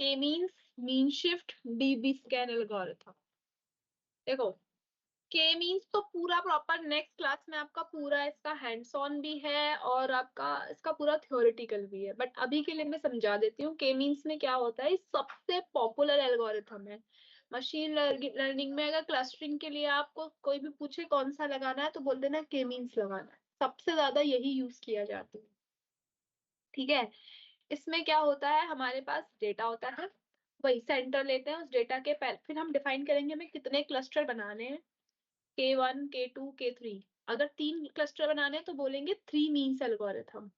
के means mean shift dB scan algorithm. देखो के मीन्स तो पूरा प्रॉपर नेक्स्ट क्लास में आपका पूरा इसका हैंड्स ऑन भी है और आपका इसका पूरा थ्योरेटिकल भी है, बट अभी के लिए मैं समझा देती हूँ के मीन्स में क्या होता है। सबसे पॉपुलर एल्गोरिथम है मशीन लर्निंग में। अगर क्लस्टरिंग के लिए आपको कोई भी पूछे कौन सा लगाना है तो बोल देना के मीन्स लगाना है, सबसे ज्यादा यही यूज किया जाता है। ठीक है, इसमें क्या होता है, हमारे पास डेटा होता है, वही सेंटर लेते हैं, उस डेटा के पहले फिर हम डिफाइन करेंगे हमें कितने क्लस्टर बनाने हैं, K1 K2 K3। अगर 3 क्लस्टर बनाने हैं तो बोलेंगे 3 मीन्स एल्गोरिथम,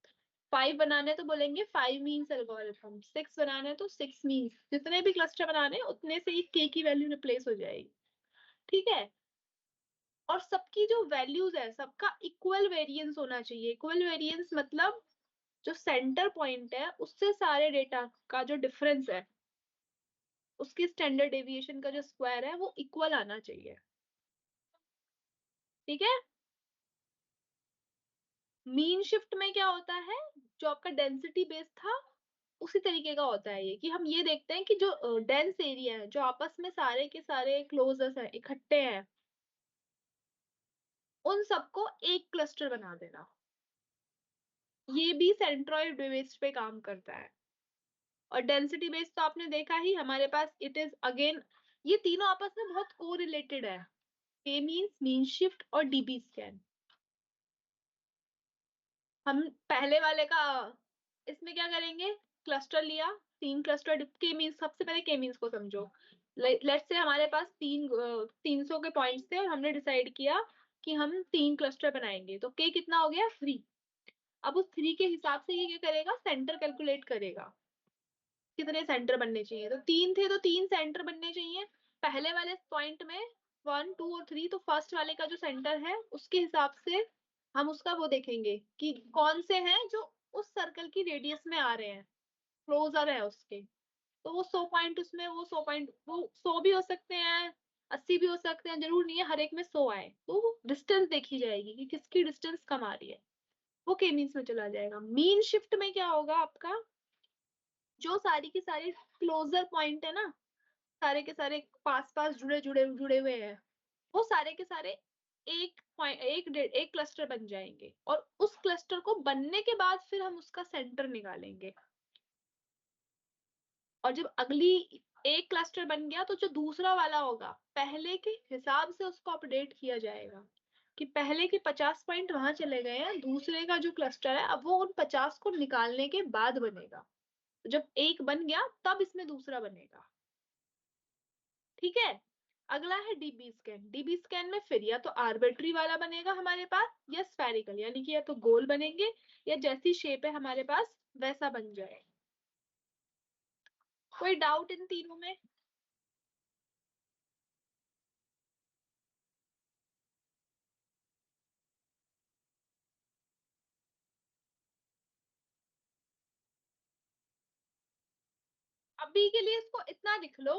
5 बनाने हैं तो बोलेंगे 5 मीन्स एल्गोरिथम, 6 बनाने हैं तो 6 मीन्स। जितने भी क्लस्टर बनाने हैं उतने से ही K की वैल्यू रिप्लेस हो जाएगी। ठीक है, और सबकी जो वैल्यूज है सबका इक्वल वेरिएंस होना चाहिए। इक्वल वेरिएंस मतलब जो सेंटर पॉइंट है उससे सारे डेटा का जो डिफरेंस है उसकी स्टैंडर्ड डेविएशन का जो स्क्वायर है वो इक्वल आना चाहिए। ठीक है, मीन शिफ्ट में क्या होता है, जो आपका डेंसिटी बेस था उसी तरीके का होता है ये, कि हम ये देखते हैं कि जो डेंस एरिया है, जो आपस में सारे के सारे क्लोजेस हैं, इकट्ठे हैं, उन सबको एक क्लस्टर बना देना। ये भी सेंट्रॉइड बेस्ड पे काम करता है। और डेंसिटी बेस्ड तो आपने देखा ही, हमारे पास इट इज अगेन, ये तीनों आपस में बहुत को रिलेटेड है, के मीन्स मीन शिफ्ट और डीबी स्कैन। हम पहले वाले का इसमें क्या करेंगे, क्लस्टर लिया, 3 क्लस्टर के मीन्स, सबसे पहले के मीन्स को समझो। लेट्स से हमारे पास 300 के पॉइंट्स थे और हमने डिसाइड किया कि हम 3 क्लस्टर बनाएंगे, तो के कितना हो गया 3। अब उस 3 के हिसाब से ये क्या करेगा, सेंटर कैलकुलेट करेगा, कितने सेंटर बनने चाहिए। तो 3 थे तो 3 सेंटर बनने चाहिए पहले वाले पॉइंट में, 1 2 और 3। तो फर्स्ट वाले का जो सेंटर है उसके हिसाब से हम उसका वो देखेंगे कि कौन से हैं जो उस सर्कल की रेडियस में आ रहे हैं, क्लोजर है उसके। तो वो 100 पॉइंट, उसमें वो 100 पॉइंट, वो 100 भी हो सकते हैं, 80 भी हो सकते हैं, जरूर नहीं है हर एक में 100 आए। तो डिस्टेंस देखी जाएगी कि किसकी डिस्टेंस कम आ रही है, वो के मीन्स में चला जाएगा। मीन शिफ्ट में क्या होगा आपका, जो सारी की सारी क्लोजर पॉइंट है ना, सारे के सारे पास पास जुड़े जुड़े जुड़े हुए हैं, वो सारे के सारे एक पॉइंट, एक क्लस्टर बन जाएंगे। और उस क्लस्टर को बनने के बाद फिर हम उसका सेंटर निकालेंगे। और जब अगली एक क्लस्टर बन गया तो जो दूसरा वाला होगा पहले के हिसाब से उसको अपडेट किया जाएगा, कि पहले के 50 पॉइंट वहां चले गए हैं, दूसरे का जो क्लस्टर है अब वो उन 50 को निकालने के बाद बनेगा। तो जब एक बन गया तब इसमें दूसरा बनेगा। ठीक है, अगला है डीबी स्कैन। डीबी स्कैन में फिर या तो आर्बिट्री वाला बनेगा हमारे पास, या स्फेरिकल, यानी कि या तो गोल बनेंगे या जैसी शेप है हमारे पास वैसा बन जाए। कोई डाउट इन तीनों में? अभी के लिए इसको इतना लिख लो।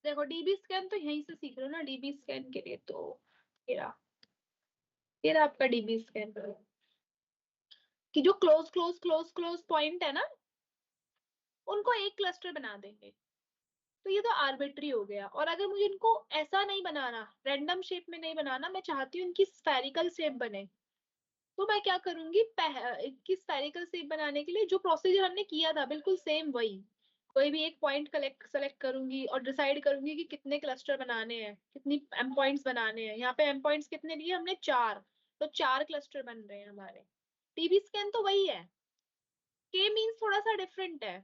देखो डीबी स्कैन तो यहीं से सीख लो ना, डीबी स्कैन के लिए तो ये रहा, ये रहा आपका डीबी स्कैन, कि जो close close close close point है ना उनको एक क्लस्टर बना देंगे। तो ये तो आर्बिट्री हो गया। और अगर मुझे इनको ऐसा नहीं बनाना, रैंडम शेप में नहीं बनाना, मैं चाहती हूँ इनकी स्फेरिकल शेप बने, तो मैं क्या करूंगी, इनकी स्फेरिकल शेप बनाने के लिए जो प्रोसीजर हमने किया था बिल्कुल सेम वही, कोई भी एक पॉइंट कलेक्ट सेलेक्ट करूंगी और डिसाइड करूंगी कि कितने क्लस्टर बनाने हैं, कितनी एम पॉइंट्स बनाने हैं। यहाँ पे एम पॉइंट्स कितने लिए हमने, 4, तो 4 क्लस्टर बन रहे हैं हमारे। टीबी स्कैन तो वही है, के मीन्स थोड़ा सा डिफरेंट है।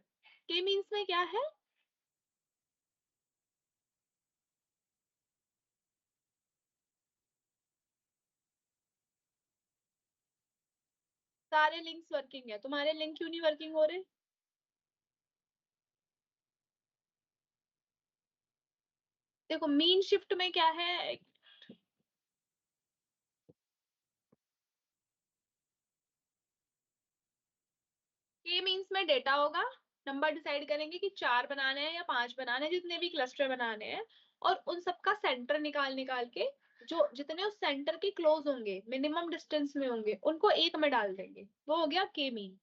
के मीन्स में क्या है, सारे लिंक्स वर्किंग है, तुम्हारे लिंक क्यों नहीं वर्किंग हो रहे? देखो मीन शिफ्ट में क्या है, के मीन्स में डेटा होगा, नंबर डिसाइड करेंगे कि 4 बनाने हैं या 5 बनाने हैं, जितने भी क्लस्टर बनाने हैं, और उन सबका सेंटर निकाल निकाल के जो जितने उस सेंटर के क्लोज होंगे, मिनिमम डिस्टेंस में होंगे, उनको एक में डाल देंगे, वो हो गया के मीन।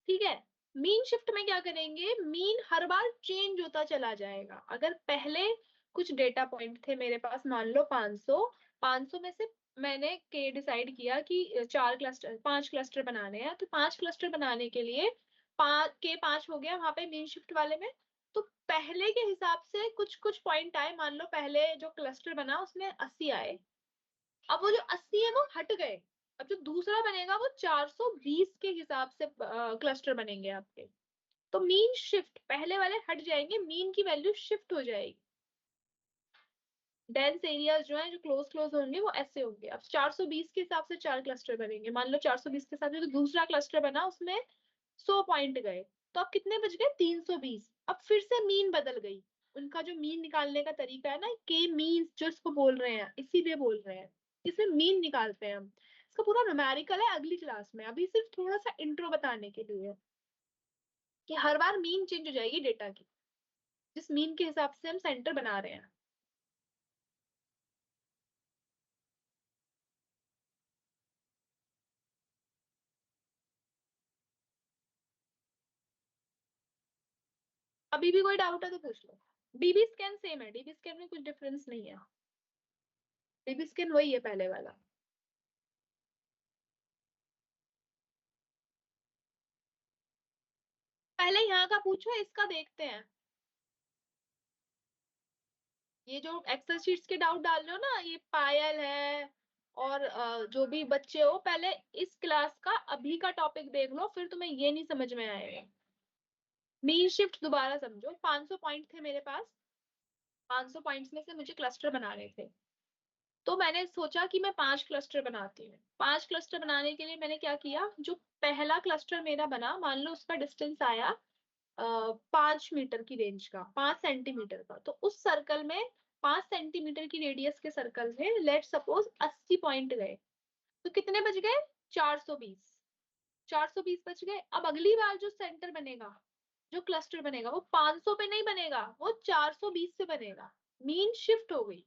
ठीक है, मीन शिफ्ट में क्या करेंगे, मीन हर बार चेंज होता चला जाएगा। अगर पहले कुछ डेटा पॉइंट थे मेरे पास, मान लो 500, 500 में से मैंने के डिसाइड किया कि 4 क्लस्टर 5 क्लस्टर बनाने हैं, तो 5 क्लस्टर बनाने के लिए 5 हो गया वहां पे मीन शिफ्ट वाले में। तो पहले के हिसाब से कुछ कुछ पॉइंट आए, मान लो पहले जो क्लस्टर बना उसमें 80 आए, अब वो जो 80 है वो हट गए। अब जो दूसरा बनेगा वो 420 के हिसाब से क्लस्टर बनेंगे आपके। तो मीन शिफ्ट, पहले वाले हट जाएंगे, मीन की वैल्यू शिफ्ट हो जाएगी। डेंस एरियाज जो है, जो क्लोज क्लोज होंगे वो ऐसे होंगे। अब 420 के हिसाब से 4 क्लस्टर बनेंगे, मान लो 420 के साथ जो दूसरा क्लस्टर बना उसमें 100 पॉइंट गए, तो अब कितने बच गए, 320। अब फिर से मीन बदल गई। उनका जो मीन निकालने का तरीका है ना, के मीन जो इसको बोल रहे हैं, इसीलिए बोल रहे हैं, इसमें मीन निकालते हैं हम। इसका पूरा न्यूमेरिकल है अगली क्लास में, अभी सिर्फ थोड़ा सा इंट्रो बताने के लिए कि हर बार मीन चेंज हो जाएगी डेटा की, जिस मीन के हिसाब से हम सेंटर बना रहे हैं। अभी भी कोई डाउट है तो पूछ लो। डीबी स्कैन सेम है, डीबी स्कैन में कुछ डिफरेंस नहीं है, डीबी स्कैन वही है पहले वाला। पहले यहाँ का पूछो, इसका देखते हैं। ये जो एक्सेल शीट्स के डाउट डाल रहे हो ना, ये पायल है और जो भी बच्चे हो, पहले इस क्लास का अभी का टॉपिक देख लो, फिर तुम्हें ये नहीं समझ में आएगा। मीन शिफ्ट दोबारा समझो, 500 पॉइंट थे मेरे पास, 500 पॉइंट्स में से मुझे क्लस्टर बनाने थे। तो मैंने सोचा कि मैं 5 क्लस्टर बनाती हूँ। 5 क्लस्टर बनाने के लिए मैंने क्या किया, जो पहला क्लस्टर मेरा बना, मान लो उसका डिस्टेंस आया 5 मीटर की रेंज का, 5 सेंटीमीटर का, तो उस सर्कल में 5 सेंटीमीटर की रेडियस के सर्कल में लेट सपोज 80 पॉइंट गए, तो कितने बच गए, 420। 420 बच गए। अब अगली बार जो सेंटर बनेगा, जो क्लस्टर बनेगा, वो 500 पे नहीं बनेगा, वो 420 से बनेगा। मीन शिफ्ट हो गई।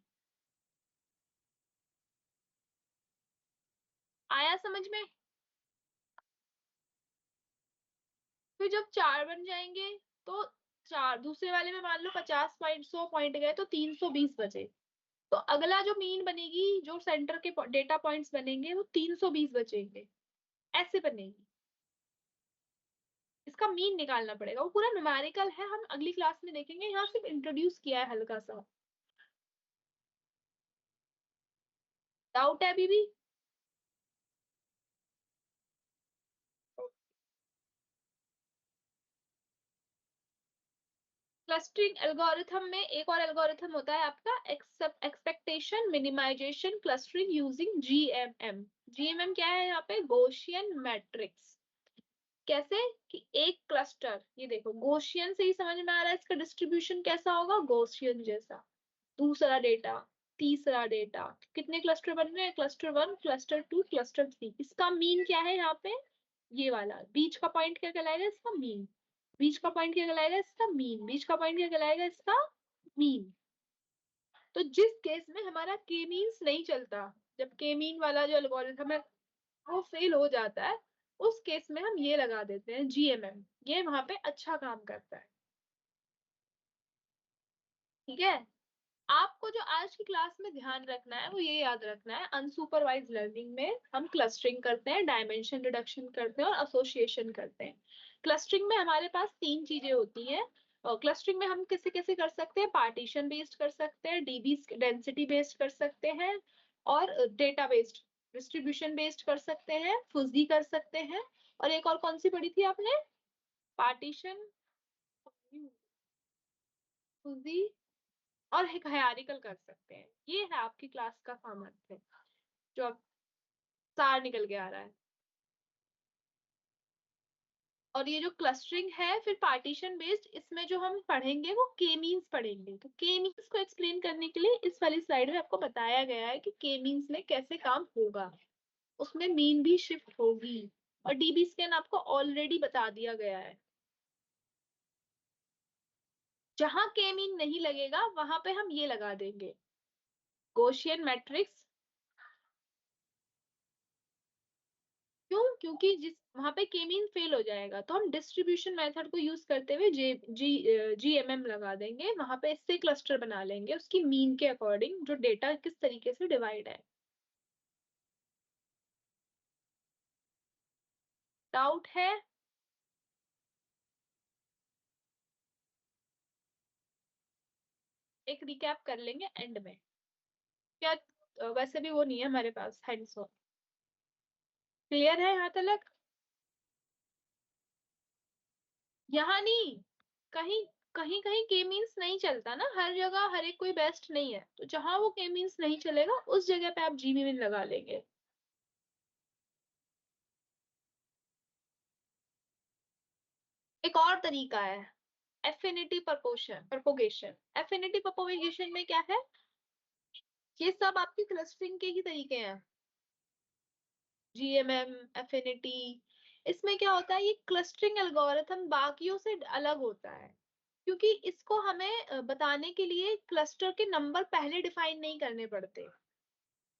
आया समझ में। फिर जब 4 बन जाएंगे तो चार दूसरे वाले में मान लो 50 पॉइंट 100 पॉइंट गए, तो 320 बचे। तो अगला जो मीन बनेगी, जो सेंटर के डेटा पॉइंट्स बनेंगे, वो 320 बचेंगे, ऐसे बनेगी। इसका मीन निकालना पड़ेगा, वो पूरा न्यूमेरिकल है, हम अगली क्लास में देखेंगे, यहाँ सिर्फ इंट्रोड्यूस किया है हल्का सा। डाउट है अभी भी। क्लस्टरिंग एल्गोरिथम में एक और एल्गोरिथम होता है आपका expectation minimisation clustering using GMM. GMM क्या है यहाँ पे, गौशियन मैट्रिक्स। कैसे कि एक क्लस्टर, ये देखो गौशियन से ही समझ में आ रहा है इसका डिस्ट्रीब्यूशन कैसा होगा, गौशियन जैसा। दूसरा डेटा, तीसरा डेटा, कितने क्लस्टर बन रहे हैं, क्लस्टर 1, क्लस्टर 2, क्लस्टर 3। इसका मीन क्या है यहाँ पे, ये वाला बीच का पॉइंट क्या कहलाएगा, इसका मीन। बीच का पॉइंट क्या कहलाएगा, इसका मीन। बीच का पॉइंट क्या कहलाएगा, इसका मीन। तो जिस केस में हमारा के मीन्स नहीं चलता, जब के मीन वाला जो एल्गोरिथम है वो फेल हो जाता है, उस केस में हम ये लगा देते हैं जीएमएम, ये वहां पे अच्छा काम करता है। ठीक है। आपको जो आज की क्लास में ध्यान रखना है वो ये याद रखना है, अनसुपरवाइज लर्निंग में हम क्लस्टरिंग करते हैं, डायमेंशन रिडक्शन करते हैं और एसोसिएशन करते हैं। क्लस्टरिंग में हमारे पास 3 चीजें होती हैं। क्लस्टरिंग में हम कैसे कैसे कर सकते हैं, पार्टीशन बेस्ड कर सकते हैं, डीबी डेंसिटी बेस्ड कर सकते हैं, और डेटा बेस्ड डिस्ट्रीब्यूशन बेस्ड कर सकते हैं, फुजी कर सकते हैं। और एक और कौन सी पढ़ी थी आपने, पार्टीशन, फुजी और एक हायरार्किकल कर सकते हैं। ये है आपकी क्लास का सामर्थ्य जो अब सार निकल के आ रहा है। और ये जो क्लस्टरिंग है फिर पार्टीशन बेस्ड, इसमें जो हम पढ़ेंगे वो के मीन्स पढ़ेंगे। तो के मीन्स को एक्सप्लेन करने के लिए इस वाली स्लाइड में आपको बताया गया है कि के मीन्स में कैसे काम होगा। उसमें मीन भी शिफ्ट होगी, और डीबी स्कैन आपको ऑलरेडी बता दिया गया है। जहां के मीन नहीं लगेगा वहां पे हम ये लगा देंगे, गौशियन मैट्रिक्स। क्यों? क्योंकि जिस वहां पे के मीन फेल हो जाएगा, तो हम डिस्ट्रीब्यूशन मेथड को यूज करते हुए जीएमएम लगा देंगे, वहां पे इससे क्लस्टर बना लेंगे उसकी मीन के अकॉर्डिंग, जो डेटा किस तरीके से डिवाइड है। डाउट है? एक रिकैप कर लेंगे एंड में। क्या वैसे भी वो नहीं है हमारे पास हैंड्स ऑन। क्लियर है यहाँ तक? यहाँ नहीं, कहीं कहीं कहीं के मीन्स नहीं चलता ना, हर जगह हर एक कोई बेस्ट नहीं है, तो जहां वो के मीन्स नहीं चलेगा उस जगह पे आप जी मीन लगा लेंगे। एक और तरीका है, एफिनिटी प्रोपोगेशन। एफिनिटी प्रोपोगेशन में क्या है, ये सब आपकी क्लस्टरिंग के ही तरीके हैं, जीएमएम, एफिनिटी। इसमें क्या होता है, ये क्लस्टरिंग एल्गोरिथम बाकियों से अलग होता है, क्योंकि इसको हमें बताने के लिए क्लस्टर के नंबर पहले डिफाइन नहीं करने पड़ते।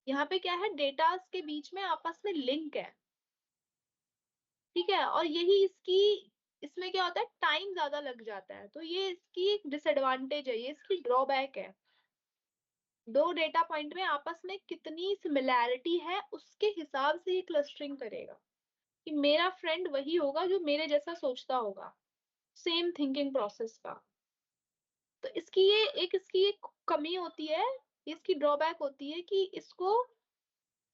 यहाँ पे क्या है, डेटास के बीच में आपस में लिंक है, ठीक है, और यही इसकी, इसमें क्या होता है, टाइम ज्यादा लग जाता है, तो ये इसकी एक डिसएडवांटेज है, ये इसकी ड्रॉबैक है। दो डेटा पॉइंट में आपस में कितनी सिमिलैरिटी है उसके हिसाब से ये क्लस्टरिंग करेगा, कि मेरा फ्रेंड वही होगा जो मेरे जैसा सोचता होगा, सेम थिंकिंग प्रोसेस का। तो इसकी एक कमी होती है, इसकी ड्रॉबैक होती है कि इसको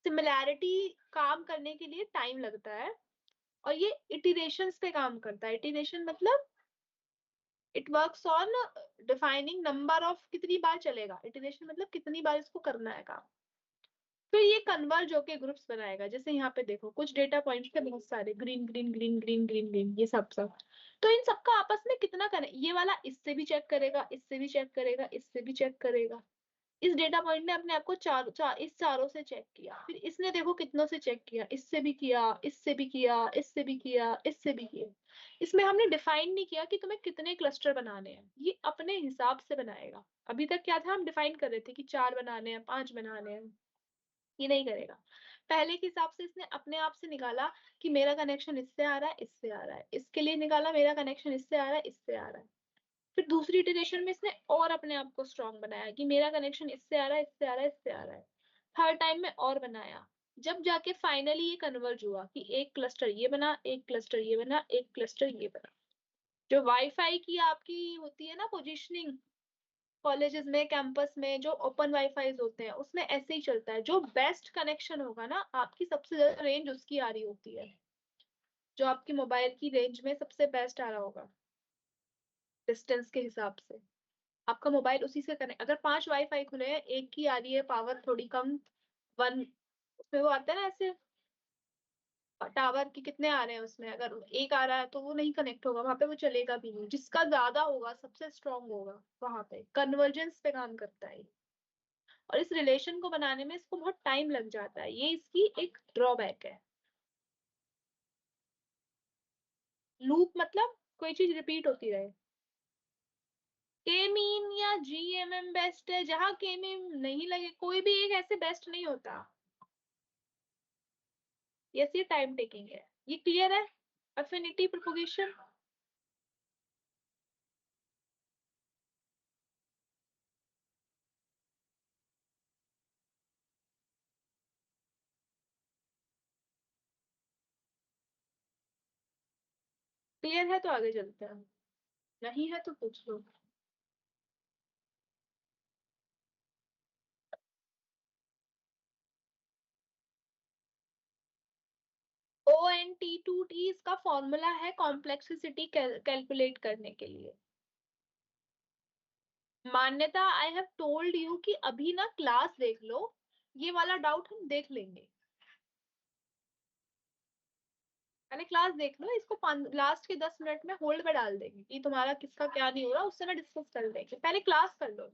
सिमिलैरिटी काम करने के लिए टाइम लगता है, और ये इटरेशंस पे काम करता है। इटरेशन मतलब it works on defining number of, कितनी बार चलेगा, इटरेशन मतलब कितनी बार इसको करना है काम। फिर ये कन्वर्ज होके ग्रुप्स बनाएगा, जैसे यहाँ पे देखो कुछ डेटा पॉइंट्स थे बहुत सारे, green green green green green green, ये सब सब, तो इन सबका आपस में कितना कने, ये वाला इससे भी चेक करेगा, इससे भी चेक करेगा, इससे भी चेक करेगा। इस डेटा पॉइंट ने अपने आप को इस चारों से चेक किया, फिर इसने देखो कितनों से चेक किया, इससे भी किया, इससे भी किया, इससे भी किया, इससे भी किया। इसमें हमने डिफाइन नहीं किया कि तुम्हें कितने क्लस्टर बनाने हैं, ये अपने हिसाब से बनाएगा। अभी तक क्या था, हम डिफाइन कर रहे थे कि 4 बनाने हैं, 5 बनाने हैं, ये नहीं करेगा। पहले के हिसाब से इसने अपने आप से निकाला कि मेरा कनेक्शन इससे आ रहा है, इससे आ रहा है, इसके लिए निकाला मेरा कनेक्शन इससे आ रहा है, इससे आ रहा है। फिर दूसरी इटरेशन में इसने और अपने आप को स्ट्रांग बनाया कि मेरा कनेक्शन इससे आ रहा है, इससे आ रहा है, इससे आ रहा है। थर्ड टाइम में और बनाया, जब जाके फाइनली ये कन्वर्ज हुआ कि एक क्लस्टर ये बना, एक क्लस्टर ये बना, एक क्लस्टर ये बना। जो वाईफाई की आपकी होती है ना पोजीशनिंग, कॉलेजेस में, कैंपस में जो ओपन वाईफाई होते हैं उसमें ऐसे ही चलता है, जो बेस्ट कनेक्शन होगा ना, आपकी सबसे ज्यादा रेंज उसकी आ रही होती है, जो आपकी मोबाइल की रेंज में सबसे बेस्ट आ रहा होगा डिस्टेंस के हिसाब से, आपका मोबाइल उसी से कनेक्ट। अगर 5 वाईफाई खुले हैं, एक की आ रही है पावर थोड़ी कम, वन, उसमें वो आता है ना ऐसे, टावर की कितने आ रहे हैं उसमें, अगर एक आ रहा है तो वो नहीं कनेक्ट होगा वहां पे, वो चलेगा भी नहीं। जिसका ज्यादा होगा, सबसे स्ट्रांग होगा, वहां पे कन्वर्जेंस पे काम करता है। और इस रिलेशन को बनाने में इसको बहुत टाइम लग जाता है, ये इसकी एक ड्रॉबैक है। लूप मतलब कोई चीज रिपीट होती रहे। के मीन या जीएमएम बेस्ट है, जहां के मीन नहीं लगे, कोई भी एक ऐसे बेस्ट नहीं होता। यस, ये टाइम टेकिंग है। ये क्लियर है? अफिनिटी प्रोपोगेशन क्लियर है, तो आगे चलते हैं। नहीं है तो पूछ लो। ONT2T इसका फॉर्मूला है कॉम्प्लेक्सिटी कैलकुलेट करने के लिए। मान्यता, आई हैव टोल्ड यू कि अभी ना क्लास देख लो, ये वाला डाउट हम देख लेंगे। पहले क्लास देख लो, इसको लास्ट के 10 मिनट में होल्ड पे डाल देंगे कि तुम्हारा किसका क्या नहीं हो रहा, उससे ना डिस्कस कर लेंगे, पहले क्लास कर लो।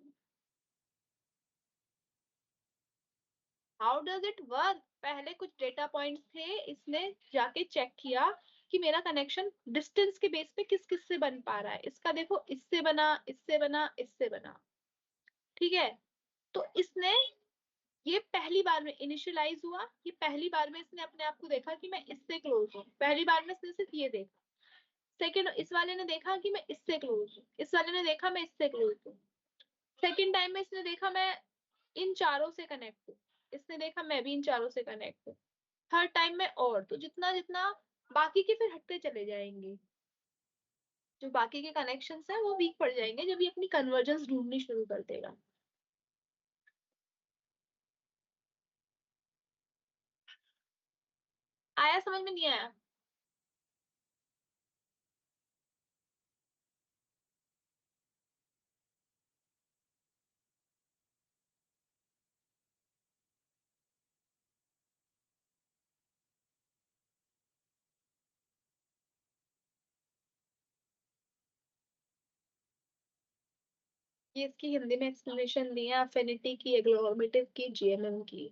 हाउ डज इट वर्क, पहले कुछ डेटा पॉइंट्स थे, इसने जाके चेक किया कि मेरा कनेक्शन डिस्टेंस के बेस पे किस किस से बन पा रहा है। इसका देखो, इससे बना, इससे बना, इससे बना, ठीक है। तो इसने ये पहली बार में इनिशियलाइज हुआ, ये पहली बार में इसने अपने आप को देखा कि मैं इससे क्लोज हूँ, पहली बार में इसने सिर्फ ये देखा। सेकंड, इस वाले ने देखा कि मैं इससे क्लोज हूँ, इस वाले ने देखा मैं इससे क्लोज हूँ। सेकंड टाइम में इसने देखा मैं इन चारों से कनेक्ट हूँ, इसने देखा मैं भी इन चारों से कनेक्ट हूँ। थर्ड टाइम में और, तो जितना जितना बाकी के फिर हटते चले जाएंगे, जो बाकी के कनेक्शंस है वो वीक पड़ जाएंगे जब ये अपनी कन्वर्जेंस ढूंढनी शुरू कर देगा। आया समझ में नहीं आया? ये इसकी हिंदी में एक्सप्लेनेशन दी है, अफिनिटी की, एग्लोमेटिव की, जीएमएम की।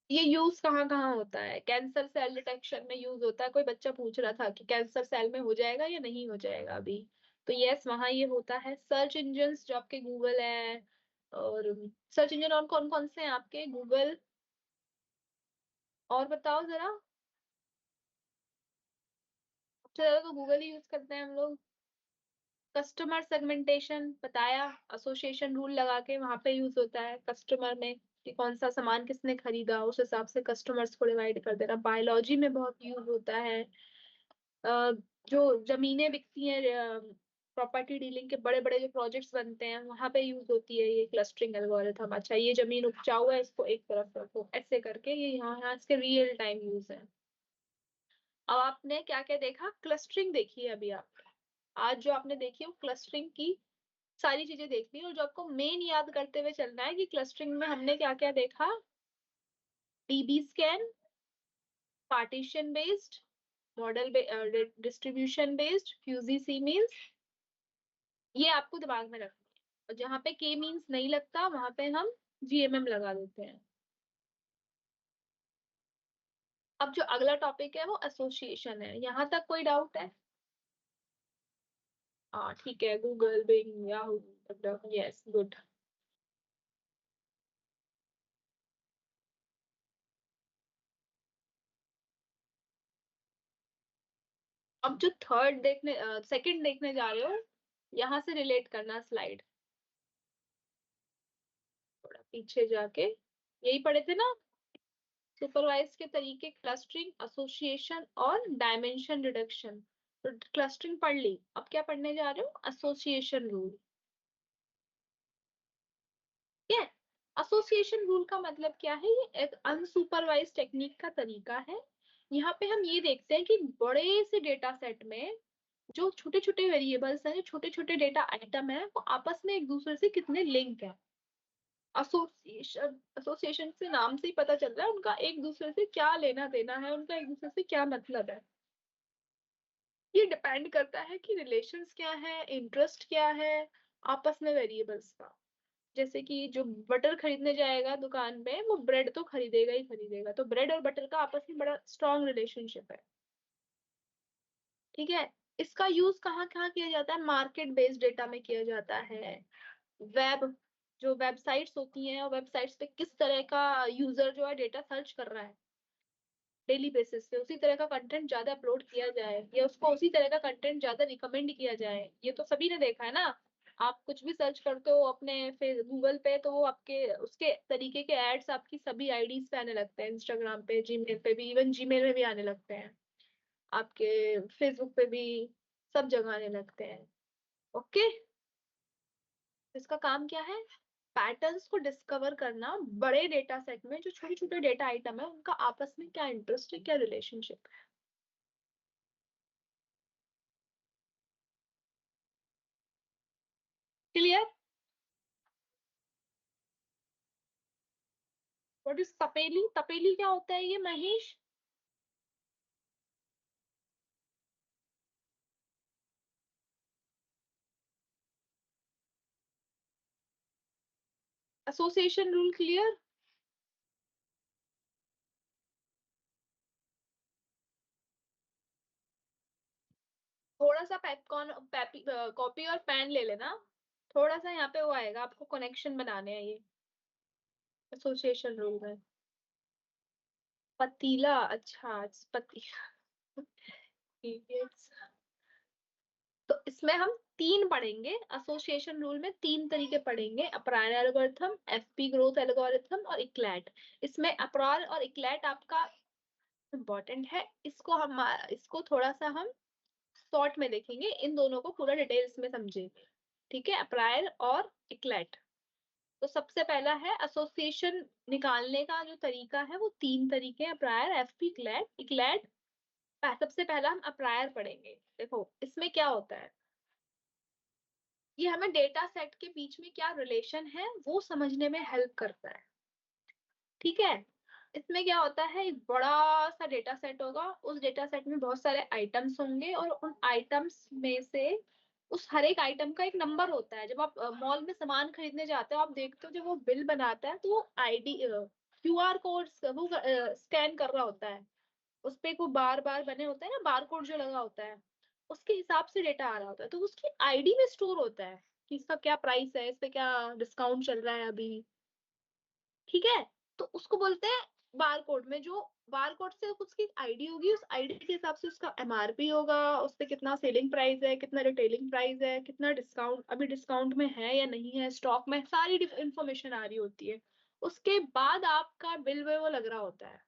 ये यूज कहाँ कहाँ होता है? कैंसर सेल डिटेक्शन में यूज होता है। कोई बच्चा पूछ रहा था कि कैंसर सेल में हो जाएगा या नहीं हो जाएगा अभी, तो यस वहां ये होता है। सर्च इंजन जो आपके गूगल है, और सर्च इंजन और कौन कौन से हैं आपके? गूगल, और बताओ जरा। सबसे ज्यादा तो गूगल ही यूज करते हैं हम लोग। कस्टमर सेगमेंटेशन बताया, एसोसिएशन रूल लगा के वहां पे यूज होता है कस्टमर में, कि कौन सा सामान किसने खरीदा, उस हिसाब से कस्टमर्स को डिवाइड कर देना। बायोलॉजी में बहुत यूज होता है। अ, जो जमीनें बिकती हैं, प्रॉपर्टी डीलिंग के बड़े बड़े जो प्रोजेक्ट्स बनते हैं, वहां पे यूज होती है ये क्लस्टरिंग एल्गोरिथम। अच्छा, ये जमीन उपजाऊ है, इसको एक तरफ रखो, ऐसे करके ये यहाँ यहाँ इसके रियल टाइम यूज है। अब आपने क्या क्या देखा? क्लस्टरिंग देखी है अभी आप। आज जो आपने देखी है वो क्लस्टरिंग की सारी चीजें देखनी है, और जो आपको मेन याद करते हुए चलना है कि क्लस्टरिंग में हमने क्या क्या देखा। DB scan, partition based, model distribution based, fuzzy means, ये आपको दिमाग में रखना है। और जहां पे के मीन्स नहीं लगता वहां पे हम जीएमएम लगा देते हैं। अब जो अगला टॉपिक है वो एसोसिएशन है। यहां तक कोई डाउट है? हाँ ठीक है, Google, Bing, Yahoo, yes good. अब जो थर्ड देखने, सेकंड देखने जा रहे हो, यहां से रिलेट करना स्लाइड, थोड़ा पीछे जाके, यही पढ़े थे ना? सुपरवाइज के तरीके, क्लस्टरिंग, एसोसिएशन और डायमेंशन रिडक्शन। तो क्लस्टरिंग पढ़ ली, अब क्या पढ़ने जा रहे हो? Association rule. ठीक है। एसोसिएशन रूल का मतलब क्या है? ये एक अनसुपरवाइज टेक्निक का तरीका है। यहाँ पे हम ये देखते हैं कि बड़े से डेटा सेट में जो छोटे छोटे वेरिएबल्स हैं, जो छोटे छोटे डेटा आइटम है, वो आपस में एक दूसरे से कितने लिंक है। एसोसिएशन, एसोसिएशन से नाम से ही पता चल रहा है उनका एक दूसरे से क्या लेना देना है, उनका एक दूसरे से क्या मतलब है। ये डिपेंड करता है कि रिलेशंस क्या है, इंटरेस्ट क्या है आपस में वेरिएबल्स का। जैसे कि जो बटर खरीदने जाएगा दुकान पे, वो ब्रेड तो खरीदेगा ही खरीदेगा, तो ब्रेड और बटर का आपस में बड़ा स्ट्रॉन्ग रिलेशनशिप है। ठीक है। इसका यूज कहाँ कहाँ किया जाता है? मार्केट बेस्ड डेटा में किया जाता है। वेब, जो वेबसाइट्स होती हैं, और वेबसाइट्स पे किस तरह का यूजर जो है डेटा सर्च कर रहा है डेली बेसिस पे, उसी तरह का कंटेंट ज्यादा अपलोड किया जाए, या उसको उसी तरह का कंटेंट ज्यादा रिकमेंड किया जाए। ये तो सभी ने देखा है ना। आप कुछ भी सर्च करते हो अपने फिर गूगल पे, तो वो आपके उसके तरीके के एड्स आपकी सभी आईडीज पे आने लगते हैं, इंस्टाग्राम पे, जीमेल पे भी, इवन जीमेल में भी आने लगते हैं, आपके फेसबुक पे भी, सब जगह आने लगते हैं। ओके। इसका काम क्या है? पैटर्न्स को डिस्कवर करना, बड़े डेटा सेट में जो छोटे छोटे डेटा आइटम है उनका आपस में क्या इंटरेस्ट है, क्या रिलेशनशिप है। क्लियर? व्हाट इज तपेली? तपेली क्या होता है ये महेश? Association rule clear? थोड़ा सा पेपकॉन, कॉपी और पेन ले लेना, थोड़ा सा यहाँ पे वो आएगा, आपको कनेक्शन बनाने हैं ये एसोसिएशन रूल में। पतीला, अच्छा पतीला। ठीक है। तो इसमें हम तीन पढ़ेंगे, एसोसिएशन रूल में तीन तरीके पढ़ेंगे, अप्रायर एल्गोरिथम, एफपी ग्रोथ एल्गोरिथम और इक्लेट। इसमें अप्रायर और इक्लेट आपका इम्पोर्टेंट है, इसको थोड़ा सा हम शॉर्ट में देखेंगे, इन दोनों को पूरा डिटेल्स में समझेंगे। ठीक है, अप्रायर और इक्लेट। तो सबसे पहला है एसोसिएशन निकालने का जो तरीका है, वो तीन तरीके हैं, अप्रायर, एफपी, इक्लेट। इक्लेट सबसे पहला हम अप्रायर पढ़ेंगे। देखो इसमें क्या होता है, ये हमें डेटा सेट के बीच में क्या रिलेशन है वो समझने में हेल्प करता है। ठीक है, इसमें क्या होता है, एक बड़ा सा डेटा सेट होगा, उस डेटा सेट में बहुत सारे आइटम्स होंगे और उन आइटम्स में से उस हर एक आइटम का एक नंबर होता है। जब आप मॉल में सामान खरीदने जाते हो, आप देखते हो जब वो बिल बनाता है तो वो आईडी क्यूआर कोड वो स्कैन कर रहा होता है, उस पे को बार बार बने होते हैं ना, बार कोड जो लगा होता है, उसके हिसाब से डेटा आ रहा होता है, तो उसकी आईडी में स्टोर होता है कि इसका क्या प्राइस है, इस पे क्या डिस्काउंट चल रहा है अभी। ठीक है, तो उसको बोलते हैं बार कोड में, जो बार कोड से उसकी आईडी होगी, उस आईडी के हिसाब से उसका एमआरपी होगा, उस पे कितना सेलिंग प्राइस है, कितना रिटेलिंग प्राइस है, कितना डिस्काउंट अभी डिस्काउंट में है या नहीं है, स्टॉक में, सारी इंफॉर्मेशन आ रही होती है। उसके बाद आपका बिल में वो लग रहा होता है।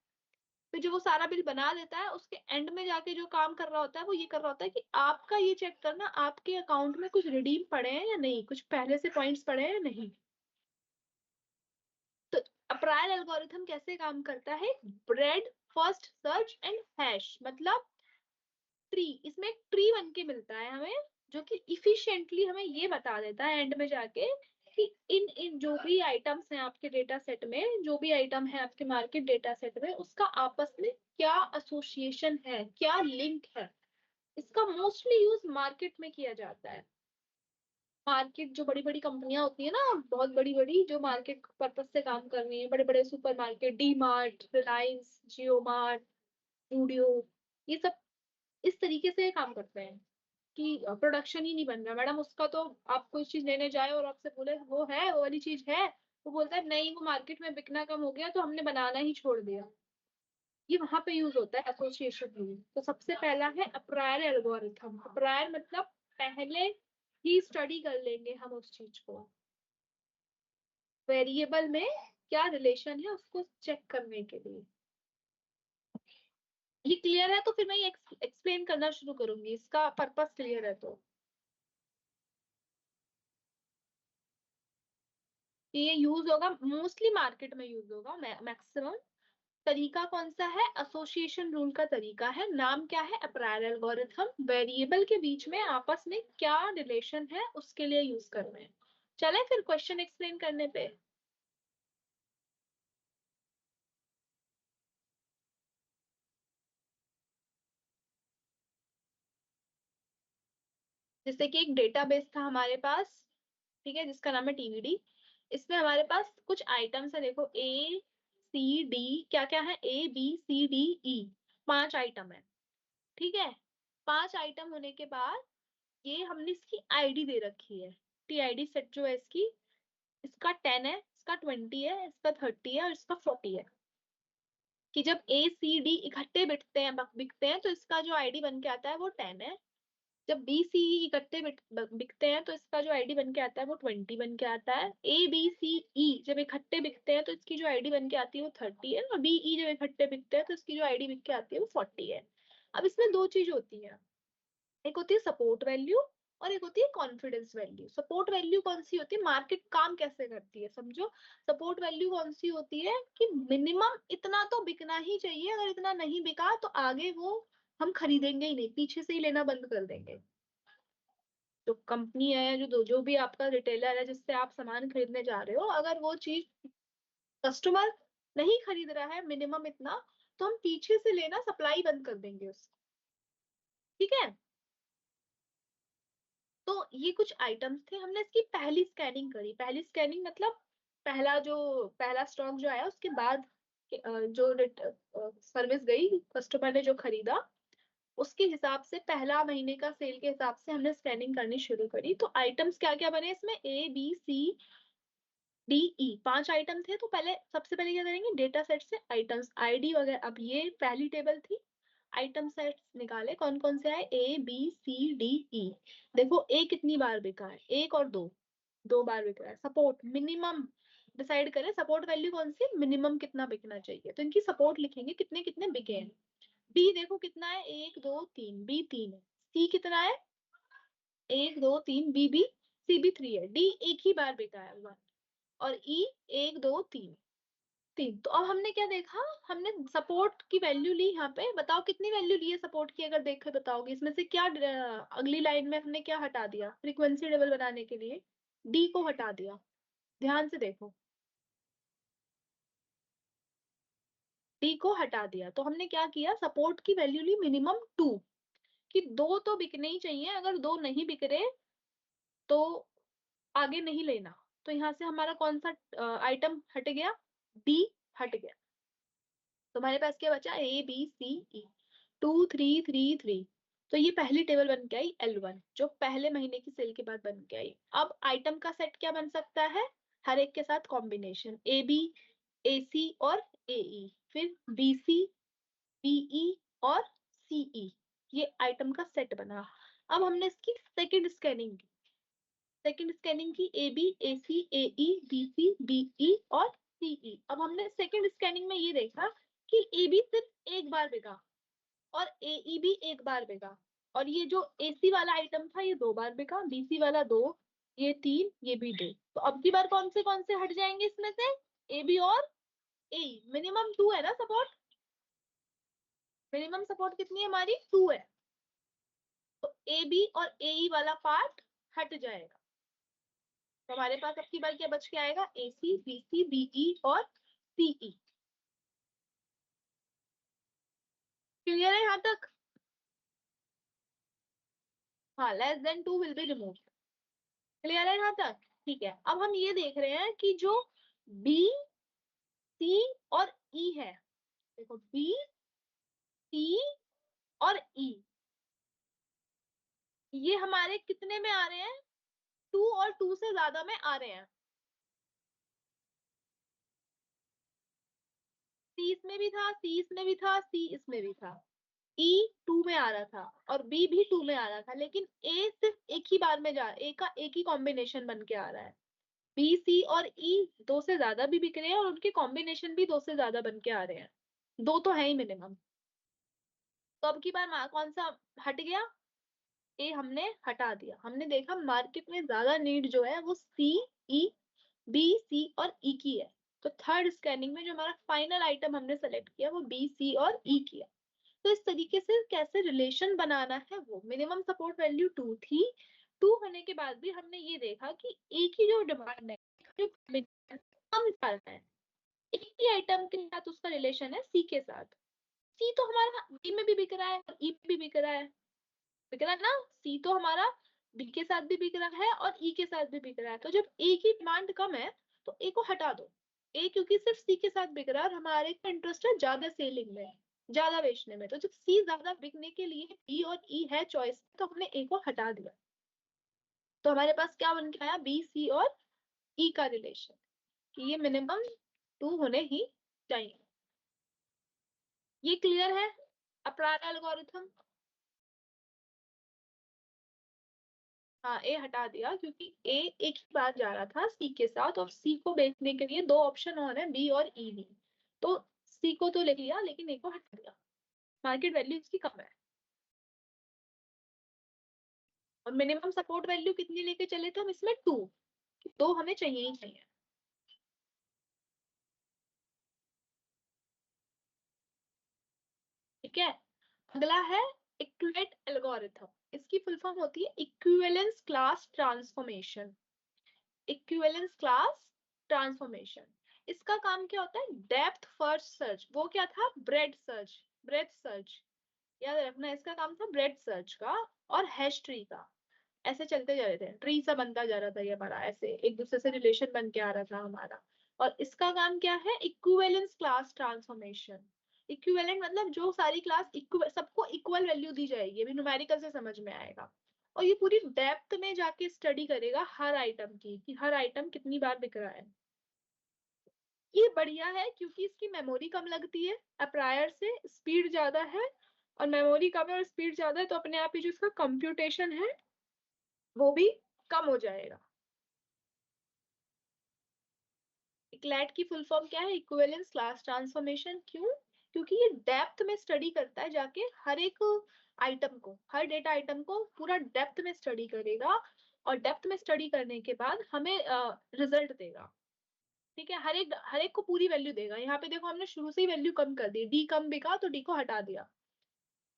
फिर जो वो सारा बिल बना देता है, उसके एंड में जाके जो काम कर रहा होता है वो ये कर रहा होता है कि आपका ये चेक करना आपके अकाउंट में कुछ रिडीम पड़े हैं या नहीं, कुछ पहले से पॉइंट्स पड़े हैं या नहीं। तो अप्रायल एल्गोरिथम कैसे काम करता है, bread first search and hash, मतलब ट्री, इसमें एक ट्री बन के मिलता है हमें, जो कि इफिशिएंटली हमें ये बता देता है एंड में जाके कि इन इन जो भी आइटम्स हैं आपके डेटा सेट में, जो भी आइटम है आपके मार्केट डेटा सेट में, उसका आपस में क्या एसोसिएशन है, क्या लिंक है। इसका मोस्टली यूज मार्केट में किया जाता है। मार्केट जो बड़ी बड़ी कंपनियां होती है ना, बहुत बड़ी बड़ी, जो मार्केट पर्पज से काम कर रही है, बड़े बड़े super market, D Mart, Reliance, Jio Mart, Zudio, ये सब इस तरीके से काम करते हैं कि प्रोडक्शन ही नहीं बन रहा मैडम उसका, तो आप कोई चीज लेने जाए और आपसे बोले वो है, वो वाली चीज है, वो बोलता है नहीं वो मार्केट में बिकना कम हो गया तो हमने बनाना ही छोड़ दिया। ये वहां पे यूज होता है एसोसिएशन रूल। तो सबसे पहला है अप्रायर एल्गोरिथम। अप्रायर मतलब पहले ही स्टडी कर लेंगे हम उस चीज को, वेरिएबल में क्या रिलेशन है उसको चेक करने के लिए। ये क्लियर है तो फिर मैं ये एक्सप्लेन करना शुरू करूंगी, इसका पर्पस क्लियर है तो। ये यूज होगा मोस्टली मार्केट में, यूज होगा मैक्सिमम। तरीका कौन सा है, एसोसिएशन रूल का तरीका है, नाम क्या है, अप्रायर एल्गोरिथम। वेरिएबल के बीच में आपस में क्या रिलेशन है उसके लिए यूज करना है। चले फिर क्वेश्चन एक्सप्लेन करने पे। जैसे कि एक डेटाबेस था हमारे पास, ठीक है, जिसका नाम है टीवीडी। इसमें हमारे पास कुछ आइटम्स है, देखो ए सी डी, क्या क्या है, ए बी सी डी ई, पांच आइटम है। ठीक है, पांच आइटम होने के बाद ये हमने इसकी आईडी दे रखी है, टी आईडी सेट जो है इसकी, इसका 10 है, इसका 20 है, इसका 30 है और इसका 40 है। कि जब ए सी डी इकट्ठे बिकते हैं तो इसका जो आईडी बन के आता है वो 10 है। जब बी सी इकट्ठे बिकते हैं तो इसका जो आईडी बन के आता है वो 20 बन के आता है। ए बी सी ई जब इकट्ठे बिकते हैं तो इसकी जो आईडी बन के आती है वो 30 है, और बी ई जब इकट्ठे बिकते हैं तो इसकी जो आईडी बिक के आती है वो 40 है। अब इसमें दो चीज होती है, एक होती है सपोर्ट वैल्यू और एक होती है कॉन्फिडेंस वैल्यू। सपोर्ट वैल्यू कौन सी होती है, मार्केट काम कैसे करती है समझो। सपोर्ट वैल्यू कौन सी होती है कि मिनिमम इतना तो बिकना ही चाहिए, अगर इतना नहीं बिका तो आगे वो हम खरीदेंगे ही नहीं, पीछे से ही लेना बंद कर देंगे। जो कंपनी है, जो भी आपका रिटेलर है जिससे आप सामान खरीदने जा रहे हो, अगर वो चीज कस्टमर नहीं खरीद रहा है मिनिमम इतना, तो हम पीछे से लेना सप्लाई बंद कर देंगे उसकी। ठीक है, तो ये कुछ आइटम्स थे, हमने इसकी पहली स्कैनिंग करी। पहली स्कैनिंग मतलब पहला स्टॉक जो आया उसके बाद जो सर्विस गई, कस्टमर ने जो खरीदा, उसके हिसाब से पहला महीने का सेल के हिसाब से हमने स्कैनिंग करनी शुरू करी। तो आइटम्स क्या क्या बने इसमें, A B C D E, 5 item थे। तो पहले सबसे पहले क्या करेंगे, डेटा सेट से आइटम्स आईडी वगैरह, अब ये पहली टेबल थी, आइटम सेट्स निकाले कौन कौन से आए, ए बी सी डी ई। देखो ए कितनी बार बिका है, एक और दो, 2 बार बिक रहा है। सपोर्ट मिनिमम डिसाइड करें, सपोर्ट वैल्यू कौन सी, मिनिमम कितना बिकना चाहिए, तो इनकी सपोर्ट लिखेंगे कितने कितने बिके हैं। बी देखो कितना है, 1 2 3, बी 3 है। सी कितना है, 1 2 3, बी भी, सी भी 3 है। डी एक ही बार बिका है 1, और ई 1 2 3 3। तो अब हमने क्या देखा, हमने सपोर्ट की वैल्यू ली, यहाँ पे बताओ कितनी वैल्यू ली है सपोर्ट की, अगर देख बताओगे इसमें से क्या अगली लाइन में हमने क्या हटा दिया फ्रीक्वेंसी टेबल बनाने के लिए, डी को हटा दिया। ध्यान से देखो, डी को हटा दिया। तो हमने क्या किया, सपोर्ट की वैल्यू ली मिनिमम 2, कि 2 तो बिकने ही चाहिए, अगर 2 नहीं बिक रहे तो आगे नहीं लेना। तो यहाँ से हमारा कौन सा आइटम हट गया, डी हट गया। तुम्हारे पास क्या बचा, ए बी सी ई, 2 3 3 3। तो ये पहली टेबल बन के आई L1, जो पहले महीने की सेल के बाद बन के आई। अब आइटम का सेट क्या बन सकता है, हर एक के साथ कॉम्बिनेशन, ए बी ए सी और ए ई, फिर बी सी बीई और सीई, ये आइटम का सेट बना। अब हमने इसकी सेकंड स्कैनिंग की, सेकंड स्कैनिंग की, A B A C A E B C B E और सीई। अब हमने सेकंड स्कैनिंग में ये देखा कि ए बी सिर्फ एक बार बिका, और ए ई भी एक बार बिका, और ये जो ए सी वाला आइटम था ये 2 बार बिका, बी सी वाला 2, ये 3, ये भी 2। तो अब की बार कौन से हट जाएंगे इसमें से, ए बी और ए। मिनिमम 2 है ना सपोर्ट, मिनिमम सपोर्ट कितनी है हमारी, 2 है। तो ए बी और ए ई वाला पार्ट हट जाएगा। तो हमारे पास अब की बार क्या बच के आएगा, ए C B C B E और सी ई। क्लियर है यहाँ तक, हाँ, less than 2 will be remove. Clear है यहाँ तक, ठीक है। अब हम ये देख रहे हैं कि जो बी सी और ई है, देखो बी सी और ई, ये हमारे कितने में आ रहे हैं, 2 और 2 से ज्यादा में आ रहे हैं। सी इसमें भी था, सी इसमें भी था, सी इसमें भी था। ई 2 में आ रहा था और बी भी 2 में आ रहा था, लेकिन ए सिर्फ एक ही बार में जा, ए का एक ही कॉम्बिनेशन बन के आ रहा है। बी सी और ई 2 से ज्यादा भी बिक रहे हैं, और उनके कॉम्बिनेशन भी 2 से ज्यादा बन के आ रहे हैं, 2 तो है ही मिनिमम। तो अब की बार कौन सा हट गया, ए हमने हटा दिया। हमने देखा मार्केट में ज्यादा नीड जो है वो सी ई बी सी और ई की है। तो थर्ड स्कैनिंग में जो हमारा फाइनल आइटम हमने सेलेक्ट किया वो बी सी और ई किया। तो इस तरीके से कैसे रिलेशन बनाना है, वो मिनिमम सपोर्ट वैल्यू 2 थी। 2 होने के बाद भी हमने ये देखा कि एक ही जो डिमांड है, जो कम ज्यादा है, एक ही आइटम के साथ उसका रिलेशन है सी के साथ। सी तो हमारा बी में भी बिक रहा है और ई में भी बिक रहा है, बिक रहा है ना। सी तो हमारा बी के साथ भी बिक रहा है और ई के साथ भी बिक रहा है। तो जब ए की डिमांड कम है तो ए को हटा दो। ए क्योंकि सिर्फ सी के साथ बिक रहा है और हमारे का इंटरेस्ट है ज्यादा सेलिंग में, ज्यादा बेचने में। तो जब सी ज्यादा बिकने के लिए बी और ई है चॉइस, तो हमने ए को हटा दिया। तो हमारे पास क्या बन के आया, बी सी और ई का रिलेशन, कि ये मिनिमम 2 होने ही चाहिए। ये क्लियर है अपराध एल्गोरिथम। हाँ, ए हटा दिया क्योंकि ए एक ही बार जा रहा था सी के साथ, और सी को बेचने के लिए 2 ऑप्शन और है, बी और ई भी। तो सी को तो ले लिया लेकिन ए को हटा दिया, मार्केट वैल्यू इसकी कम है। और मिनिमम सपोर्ट वैल्यू कितनी लेके चले थे हम इसमें, 2, 2 हमें चाहिए ही चाहिए। ठीक है, अगला है इक्विवेलेंट एल्गोरिथम। इसकी फुल फॉर्म होती है equivalence class transformation. Equivalence class transformation, इसका काम क्या होता है, डेप्थ फर्स्ट सर्च, वो क्या था, ब्रेड सर्च, ब्रेड सर्च, याद रखना इसका काम था ब्रेड सर्च का, और हैश ट्री का। ऐसे चलते जा रहे थे, ट्री सा बनता जा रहा था ये हमारा, ऐसे एक दूसरे से रिलेशन बन के आ रहा था हमारा। और इसका काम क्या है, इक्विवेलेंस क्लास ट्रांसफॉर्मेशन। इक्विवेलेंट मतलब जो सारी क्लास सबको इक्वल वैल्यू दी जाएगी, अभी न्यूमेरिकल से समझ में आएगा। और ये पूरी डेप्थ में जाके स्टडी करेगा हर आइटम की, कि हर आइटम कितनी बार बिक रहा है। ये बढ़िया है क्योंकि इसकी मेमोरी कम लगती है अप्रायर से, स्पीड ज्यादा है, और मेमोरी कम है और स्पीड ज्यादा है तो अपने आप ही जो इसका कंप्यूटेशन है वो भी कम हो जाएगा। इक्लैट की फुल फॉर्म क्या है? Equivalence class transformation. क्यों? क्योंकि ये डेप्थ में स्टडी करता है, जाके हर एक आइटम को, हर डेटा आइटम को पूरा डेप्थ में स्टडी करेगा, और डेप्थ में स्टडी करने के बाद हमें रिजल्ट देगा। ठीक है, हर एक को पूरी वैल्यू देगा। यहाँ पे देखो हमने शुरू से ही वैल्यू कम कर दी, डी कम बिका तो डी को हटा दिया।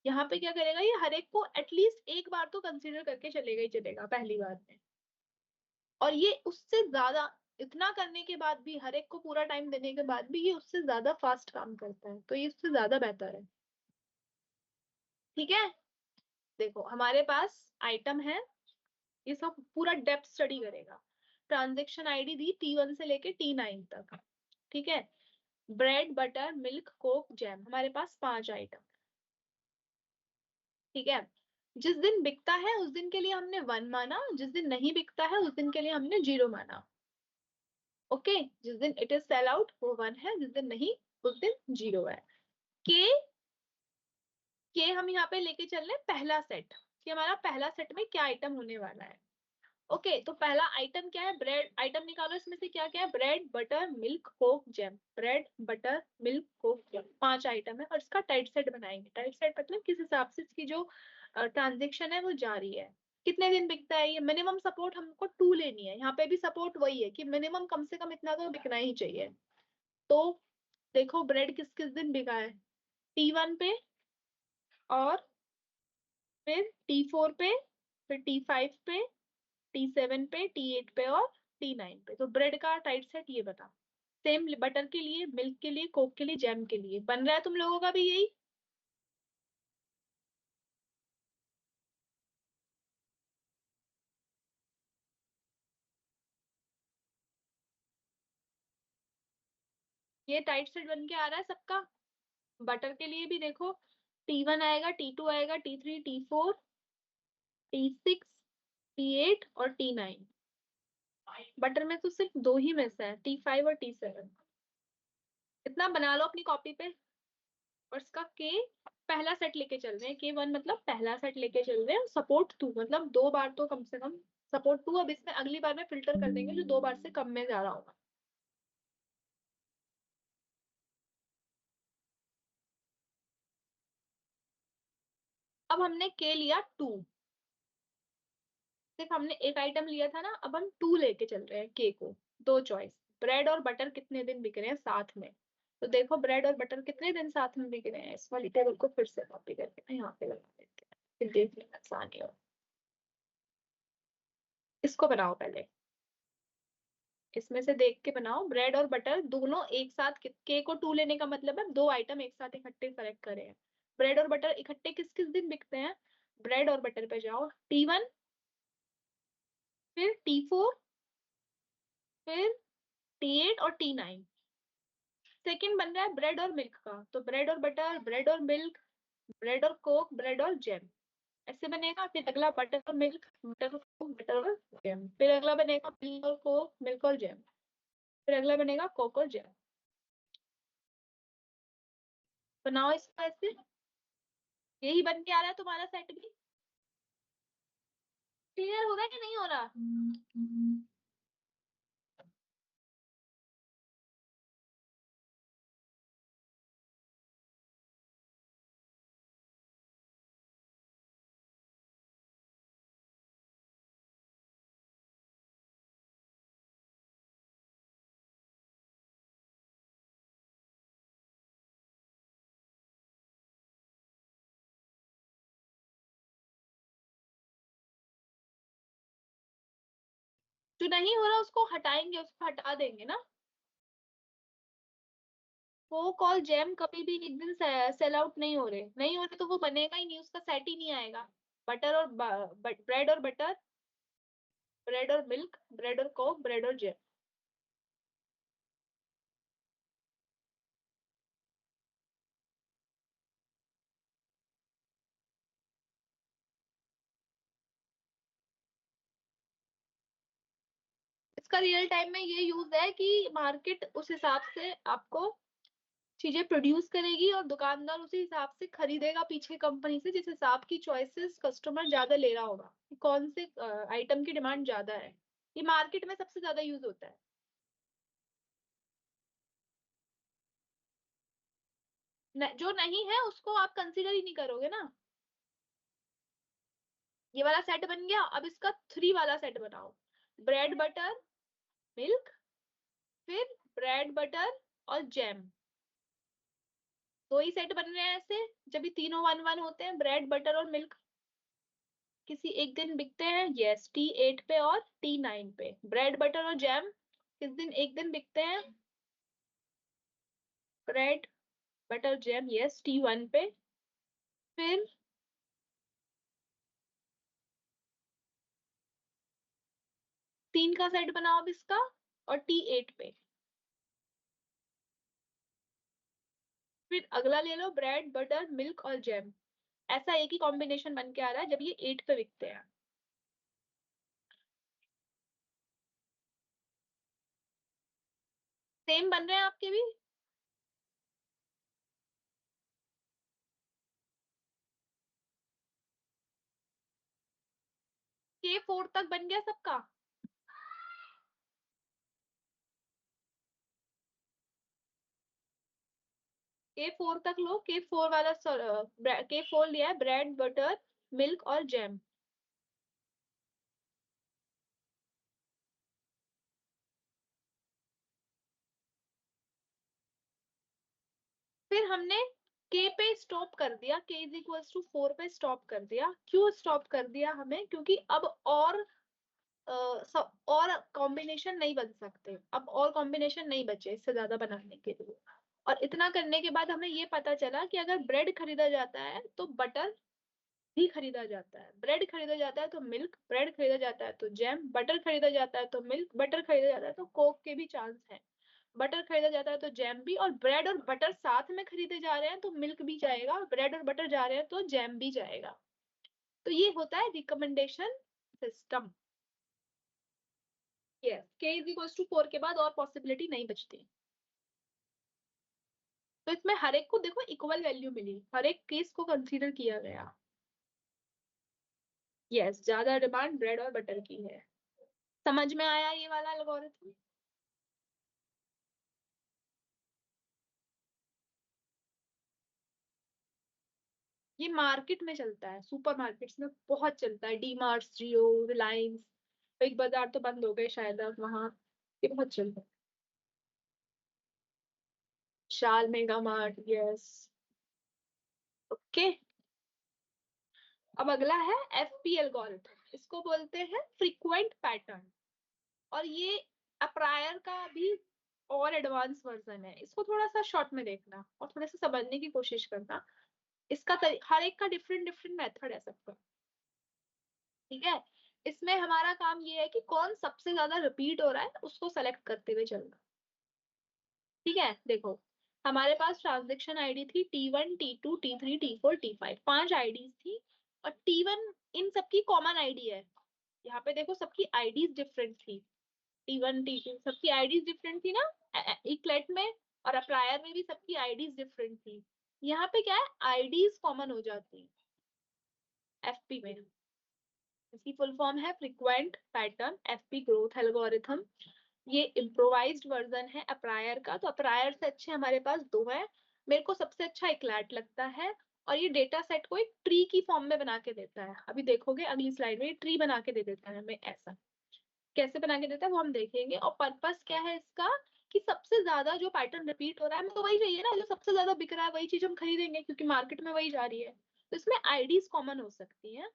यहाँ पे क्या करेगा, ये हर एक को एटलीस्ट एक बार तो कंसीडर करके चलेगा ही चलेगा पहली बार में। और ये उससे ज्यादा, इतना करने के बाद भी, हर एक को पूरा टाइम देने के बाद भी ये उससे ज्यादा फास्ट काम करता है, तो ये उससे ज्यादा बेहतर है। ठीक है, देखो हमारे पास आइटम है, ये सब पूरा डेप्थ स्टडी करेगा। ट्रांजेक्शन आईडी दी T1 से लेके T9 तक। ठीक है, bread butter milk Coke jam, हमारे पास 5 आइटम। ठीक है, जिस दिन बिकता है उस दिन के लिए हमने 1 माना, जिस दिन नहीं बिकता है उस दिन के लिए हमने 0 माना। ओके, जिस दिन इट इज सेल आउट वो 1 है, जिस दिन नहीं उस दिन 0 है। के के हम यहाँ पे लेके चल रहे हैं पहला सेट, कि हमारा पहला सेट में क्या आइटम होने वाला है। ओके, तो पहला आइटम क्या है? ब्रेड। आइटम निकालो इसमें से क्या क्या है? Bread butter milk Coke jam, bread butter milk Coke jam, 5 item है। और इसका टाइट सेट बनाएंगे। टाइट सेट मतलब किस हिसाब से इसकी जो ट्रांजेक्शन है वो जारी है, कितने दिन बिकता है ये। मिनिमम सपोर्ट हमको 2 लेनी है, यहाँ पे भी सपोर्ट वही है कि मिनिमम कम से कम इतना तो बिकना ही चाहिए। तो देखो ब्रेड किस किस दिन बिका है, T1 पे, और फिर T4 पे, फिर T5 पे, T7 पे, T8 पे और T9 पे। तो ब्रेड का टाइट सेट ये बता। सेम बटर के लिए, मिल्क के लिए, कोक के लिए, जैम के लिए बन रहा है तुम लोगों का भी यही। ये टाइट सेट बन के आ रहा है सबका। बटर के लिए भी देखो, T1 आएगा, T2 आएगा, T3, T4, T6, T8 और T9। बटर में तो सिर्फ 2 ही में से है, T5 और T7। इतना बना लो अपनी कॉपी पे। और इसका के पहला सेट लेके चल रहे हैं, K1 मतलब पहला सेट लेके चल रहे हैं। सपोर्ट 2 मतलब 2 बार तो कम से कम सपोर्ट 2। अब इसमें अगली बार में फिल्टर कर देंगे जो 2 बार से कम में जा रहा होगा। अब हमने के लिया 2, सिर्फ हमने एक आइटम लिया था ना, अब हम 2 लेके चल रहे हैं के को। 2 चॉइस, ब्रेड और बटर कितने दिन बिक रहे हैं साथ में। तो देखो ब्रेड और बटर कितने दिन साथ में बिक रहे हैं, इस वाली टेबल को फिर से कॉपी करके ना यहाँ पे लगा देते हैं, फिर देख लेना आसानी हो। इसको बनाओ पहले, इसमें से देख के बनाओ। ब्रेड और बटर दोनों एक साथ, के को 2 लेने का मतलब है 2 आइटम एक साथ इकट्ठे सेलेक्ट करे हैं। ब्रेड और बटर इकट्ठे किस किस दिन बिकते हैं? ब्रेड और बटर पे जाओ, T1, फिर T4, फिर T8 और T9। सेकंड बन रहा है ब्रेड और मिल्क का, तो ब्रेड और बटर, ब्रेड और मिल्क, ब्रेड और कोक, ब्रेड और जैम, ऐसे बनेगा। फिर अगला बटर और मिल्क, बटर और कोक, बटर और जैम। फिर अगला बनेगा मिल्क और कोक, मिल्क और जैम। फिर अगला बनेगा कोक और जैम। बनाओ इसको ऐसे। यही बन के आ रहा है तुम्हारा सेट भी। क्लियर हो रहा है कि नहीं हो रहा? जो नहीं हो रहा उसको हटाएंगे, उसको हटा देंगे ना। कोक और जैम कभी भी एक दिन सेल आउट नहीं हो रहे, नहीं हो रहे तो वो बनेगा ही नहीं, उसका सेट ही नहीं आएगा। बटर और ब्रेड और बटर, ब्रेड और मिल्क, ब्रेड और कोक, ब्रेड और जैम। इसका रियल टाइम में ये यूज है कि मार्केट उस हिसाब से आपको चीजें प्रोड्यूस करेगी और दुकानदार उसी हिसाब से खरीदेगा पीछे कंपनी से, जिस हिसाब की चॉइसेस कस्टमर ज्यादा ले रहा होगा कि कौन से आइटम की डिमांड ज्यादा है। ये मार्केट में सबसे ज्यादा यूज होता है। जो नहीं है उसको आप कंसीडर ही नहीं करोगे ना। ये वाला सेट बन गया, अब इसका 3 वाला सेट बनाओ। ब्रेड बटर मिल्क, फिर ब्रेड बटर और जैम। दो ही सेट बन रहे हैं ऐसे, जब ये तीनों 1 1 होते हैं, ब्रेड बटर और मिल्क किसी एक दिन बिकते हैं, यस, T8 पे और T9 पे। ब्रेड बटर और जैम किस दिन एक दिन बिकते हैं, bread butter jam, yes, T1 पे। फिर 3 का सेट बनाओ अब इसका, और T8 पे। फिर अगला ले लो, ब्रेड बटर मिल्क और जैम। ऐसा एक ही कॉम्बिनेशन बन के आ रहा है जब ये 8 पे बिकते हैं। सेम बन रहे हैं आपके भी। K4 तक बन गया सबका। K4 तक लो, K4 वाला, K4 लिया है, ब्रेड बटर मिल्क और जैम। फिर हमने K पे स्टॉप कर दिया, K इज इक्वल्स टू 4 पे स्टॉप कर दिया। क्यों स्टॉप कर दिया हमें, क्योंकि अब और और कॉम्बिनेशन नहीं बन सकते, अब और कॉम्बिनेशन नहीं बचे इससे ज्यादा बनाने के लिए। और इतना करने के बाद हमें ये पता चला कि अगर ब्रेड खरीदा जाता है तो बटर भी खरीदा जाता है, ब्रेड खरीदा जाता है तो मिल्क, ब्रेड खरीदा जाता है तो जैम, बटर खरीदा जाता है तो मिल्क, बटर खरीदा जाता है तो कोक के भी चांस है। बटर खरीदा जाता है तो जैम भी, और ब्रेड और बटर साथ में खरीदे जा रहे हैं तो मिल्क भी जाएगा, ब्रेड और बटर जा रहे हैं तो जैम भी जाएगा। तो ये होता है रिकमेंडेशन सिस्टम। यस, के इज इक्वल टू 4 के बाद और पॉसिबिलिटी नहीं बचती। तो इसमें हर एक को देखो इक्वल वैल्यू मिली, हर एक केस को कंसीडर किया गया। यस, ज्यादा डिमांड ब्रेड और बटर की है। समझ में आया ये वाला एल्गोरिथम। ये मार्केट में चलता है, सुपर मार्केट्स में बहुत चलता है, डी मार्ट, जियो, रिलायंस। बिग बाजार तो बंद हो गए शायद अब वहाँ। ये बहुत चलता है। शाल मेगा मार्ट, यस। ओके। अब अगला है FP एल्गोरिथम, इसको बोलते हैं फ्रीक्वेंट पैटर्न। और ये अप्रायर का भी और एडवांस वर्जन है, इसको थोड़ा सा शॉर्ट में देखना और थोड़ा सा समझने की कोशिश करना। इसका हर एक का डिफरेंट डिफरेंट मेथड है सबका। ठीक है। इसमें हमारा काम ये है कि कौन सबसे ज्यादा रिपीट हो रहा है उसको सेलेक्ट करते हुए चलना। ठीक है, देखो, हमारे पास ट्रांजेक्शन आईडी थी T1 T2 T3 T4 T5, 5 IDs थी। और T1 इन सबकी कॉमन आईडी है। यहाँ पे देखो सबकी आईडीज डिफरेंट थी। T1 T2 सबकी आईडीज डिफरेंट थी ना इक्लेट में। और अप्लायर में भी सबकी आईडीज डिफरेंट थी। यहाँ पे क्या है, आईडीज कॉमन हो जाती है FP में। इसकी फुल फॉर्म है frequent pattern FP growth algorithm. ये इम्प्रोवाइज्ड वर्जन है अप्रायर का, तो अप्रायर से अच्छे हमारे पास दो है। मेरे को सबसे अच्छा इक्लैट लगता है। और ये डेटा सेट को एक ट्री की फॉर्म में बना के देता है, अभी देखोगे अगली स्लाइड में ये ट्री बना के दे देता है हमें ऐसा। कैसे बना के देता है वो हम देखेंगे। और पर्पस क्या है इसका, कि सबसे ज्यादा जो पैटर्न रिपीट हो रहा है हमें तो वही चाहिए ना, जो सबसे ज्यादा बिक रहा है वही चीज हम खरीदेंगे क्योंकि मार्केट में वही जा रही है। तो इसमें आईडीज कॉमन हो सकती है।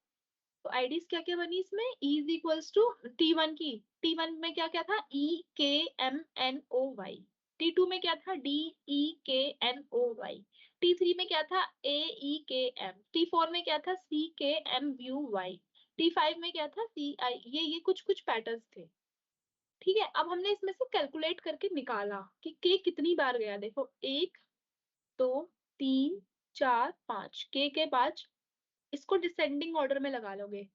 तो आईडीज क्या क्या बनी इसमें, E is equals to T1 की, T1 में क्या क्या था, EKMNOY। T2 में क्या था, DEKNOY। T3 में क्या था, AEKM। T4 में क्या था, CKMUY। T5 में क्या था, CI। ये कुछ कुछ पैटर्न्स थे। ठीक है, अब हमने इसमें से कैलकुलेट करके निकाला कि के कितनी बार गया। देखो, 1 2 3 4 5, के 5। इसको डिसेंडिंग ऑर्डर में लगा लोगे।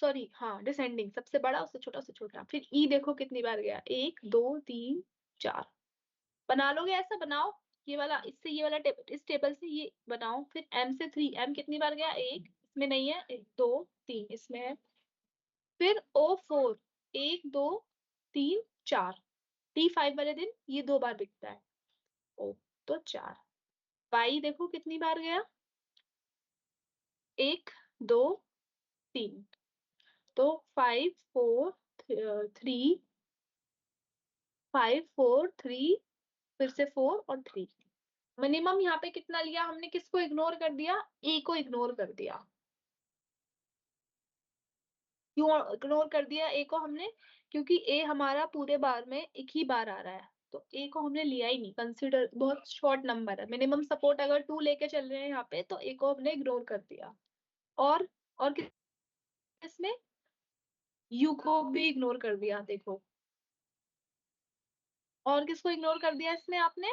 सॉरी हाँ डिसेंडिंग, सबसे बड़ा उससे छोटा उससे छोटा। फिर ई देखो कितनी बार गया, 1 2 3 4। बना लोगे ऐसा, बनाओ। ये वाला इससे ये वाला टेबल, इस टेबल से ये बनाओ। फिर एम से 3, एम कितनी बार गया, एक, इसमें नहीं है, 1 2 3 इसमें है। फिर O4, 1 2 3 4। T5 वाले दिन ये 2 बार बिकता है। ओ, तो 4। वाई देखो कितनी बार गया, 1 2 3। तो 5 4 3, 5 4 3, फिर से 4 और 3। मिनिमम यहाँ पे कितना लिया हमने, किसको इग्नोर कर दिया, ए को इग्नोर कर दिया। क्यों इग्नोर कर दिया ए को हमने, क्योंकि ए हमारा पूरे बार में एक ही बार आ रहा है, तो ए को हमने लिया ही नहीं, कंसिडर बहुत शॉर्ट नंबर है। मिनिमम सपोर्ट अगर 2 लेके चल रहे हैं यहाँ पे, तो ए को हमने इग्नोर कर दिया। और किसमें, यू को भी इग्नोर कर दिया देखो। और किसको इग्नोर कर दिया इसमें आपने,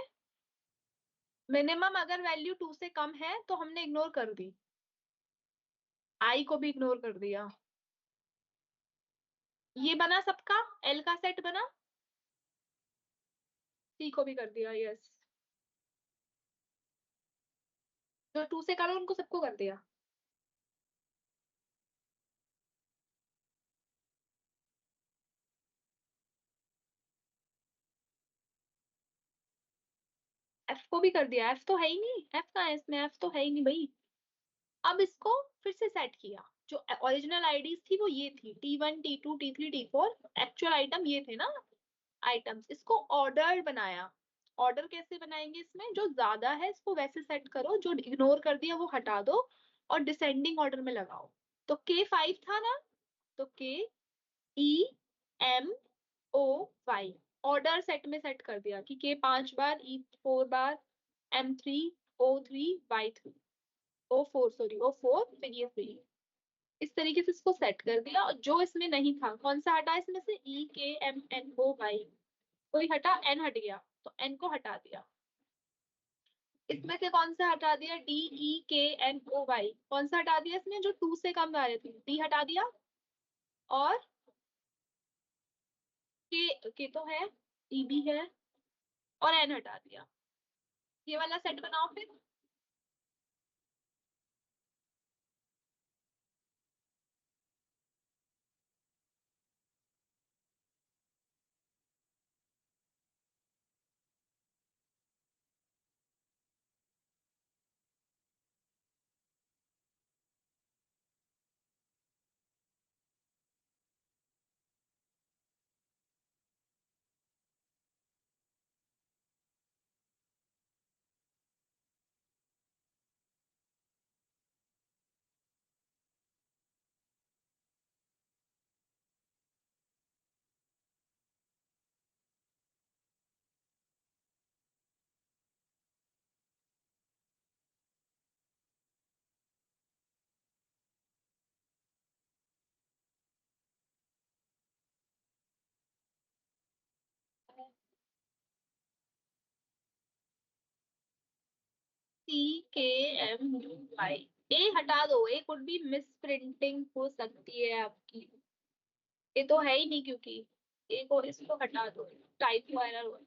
मिनिमम अगर वैल्यू 2 से कम है तो हमने इग्नोर कर दी। आई को भी इग्नोर कर दिया। ये बना सबका, एल का सेट बना। सी को भी कर दिया, यस। जो 2 से कम है उनको सबको कर दिया। एफ को भी कर दिया, एफ तो है ही नहीं, एफ कहाँ है इसमें, एफ तो है ही नहीं भाई। अब इसको फिर से सेट किया। जो ओरिजिनल आईडीज थी वो ये थी, T1 T2 T3 T4, actual item ये थे ना आइटम्स। इसको ऑर्डर बनाया। ऑर्डर कैसे बनाएंगे, इसमें जो ज्यादा है इसको वैसे सेट करो, जो इग्नोर कर दिया वो हटा दो, और डिसेंडिंग ऑर्डर में लगाओ। तो K5 था ना, तो KEMOY ऑर्डर सेट में सेट कर दिया कि K 5 बार, E 4 बार, M3 O3 Y3, O4 sorry O4, फिर ये 3। इस तरीके से इसको सेट कर दिया। और जो इसमें नहीं था, कौन सा हटा इसमें से, EKMNOY, कोई हटा, एन हट गया, तो एन को हटा दिया। इसमें से कौन सा हटा दिया, DEKNOY, कौन सा हटा दिया इसमें, जो 2 से कम आ रहे थे, डी हटा दिया। और के तो है, ई भी है, और एन हटा दिया। ये वाला सेट बनाओ फिर। CKMUY, ए हटा दो, ए कुछ भी मिस प्रिंटिंग हो सकती है आपकी। ये तो है ही नहीं, क्योंकि ए को, इसको हटा दो, टाइप एरर हो।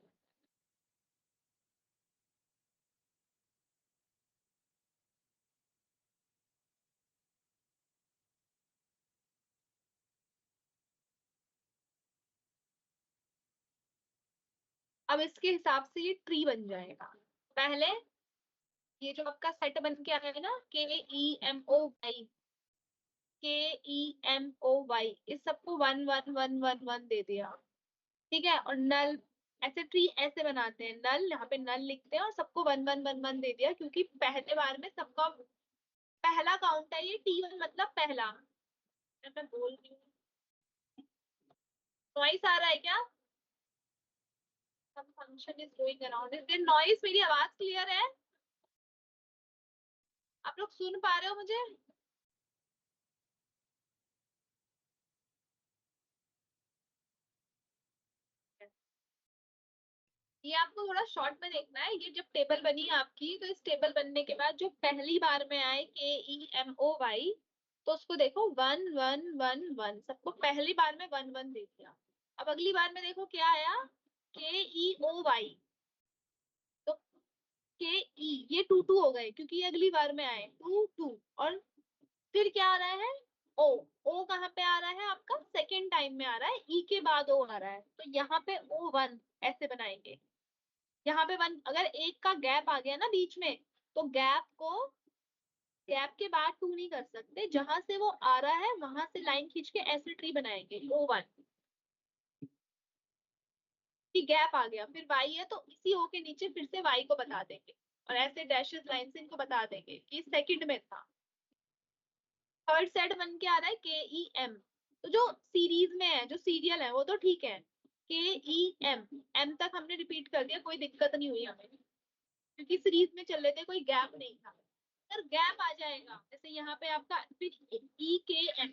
अब इसके हिसाब से ये ट्री बन जाएगा। पहले ये जो आपका सेट बन के आया है ना, KEMOY, इस सबको 1 1 1 1 1 दे दिया। ठीक है, और नल, ऐसे ट्री ऐसे बनाते हैं, नल यहाँ पे नल लिखते हैं, और सबको 1 1 1 1 दे दिया, क्योंकि पहले बार में सबका पहला काउंट है ये, T1 मतलब पहला। मैं बोल रही हूँ, नॉइस आ रहा है क्या, some function is going around, is there noise, मेरी आवाज क्लियर है, आप लोग सुन पा रहे हो मुझे। ये आपको थोड़ा शॉर्ट में देखना है। ये जब टेबल बनी आपकी, तो इस टेबल बनने के बाद जो पहली बार में आए KEMOY, तो उसको देखो 1 1 1 1, सबको पहली बार में 1 1 दे दिया। अब अगली बार में देखो क्या आया, KEOY। तो KE ये 2 2 हो गए क्योंकि ये अगली बार में आए 2 2। और फिर क्या आ रहा है, ओ। ओ कहाँ पे आ रहा है आपका, सेकेंड टाइम में आ रहा है, ई के बाद ओ आ रहा है, तो यहाँ पे O1 ऐसे बनाएंगे। यहाँ पे वन, अगर एक का गैप आ गया ना बीच में, तो गैप के बाद टू नहीं कर सकते, जहां से वो आ रहा है वहां से लाइन खींच के ऐसे ट्री बनाएंगे O1 की। गैप आ गया फिर वाई है, तो इसी ओ के नीचे फिर से वाई को बता देंगे, और ऐसे डैशेस लाइन से इनको बता देंगे कि सेकंड में था। थर्ड सेट बन के आ रहा है KEM। तो जो सीरीज में है, जो सीरियल है, वो तो ठीक है। KEM, एम तक हमने रिपीट कर दिया, कोई दिक्कत नहीं हुई हमें, क्योंकि सीरीज में चल रहे थे, कोई गैप नहीं था। अगर गैप आ जाएगा, जैसे यहाँ पे आपका फिर EKM,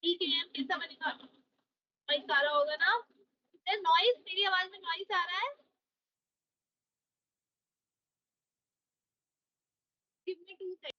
EKM कैसा बनेगा, नॉइस आ रहा होगा ना। नॉइस, मेरी आवाज में नॉइस आ रहा है। Give me 2 second.